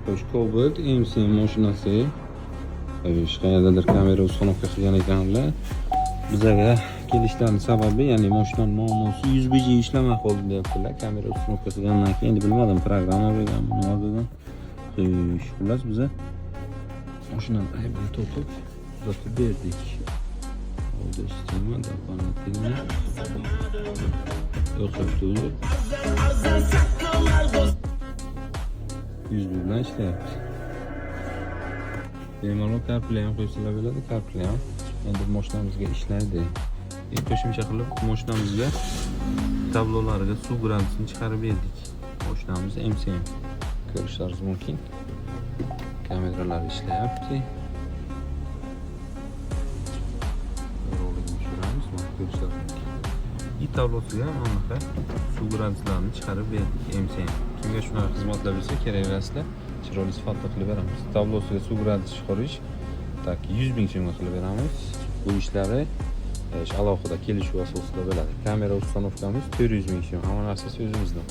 Xo'sh, Cobalt MC mashinasi. Hech qayerdadir kamera uстановка qilgan ekanlar. Bizga kelishlarining sababi, ya'ni mashinaning muammosi USB ishlamay qoldi deyaptilar. Kamera uстановка qilgandan keyin endi bilmadim, programma bo'lganmi, nima bo'lgan. Xullas biza mashinani aybini topib, uzatib berdik. Oldi sistema do'konida. O'xshaydi. USB bilan ishlayapti. Bemalol CarPlay ham qo'ysalar bo'ladi, CarPlay ham endi mashinamizga ishlaydi. Qo'shimcha qilib mashinamizga tablolariga suv gradusini chiqarib berdik. Mashinamiz MCM. Ko'rishlaringiz mumkin. Kameralar ishlayapti. Rolikni tushiramiz, mana ko'rishlaringiz mumkin. Tablosiga mana suv graduslarini chiqarib berdik MCM. Kimga shunaqa xizmatlar bersa kerak emaslar, chiroyli sifatli qilib beramiz. Tablosiga suv gradus chiqarish tak 100 ming so'mga qilib beramiz. Bu ishlari alohida kelishuv asosida bo'ladi. Kamera ustanovkamiz 400 ming so'm. Hamma narsasi o'zimizdan.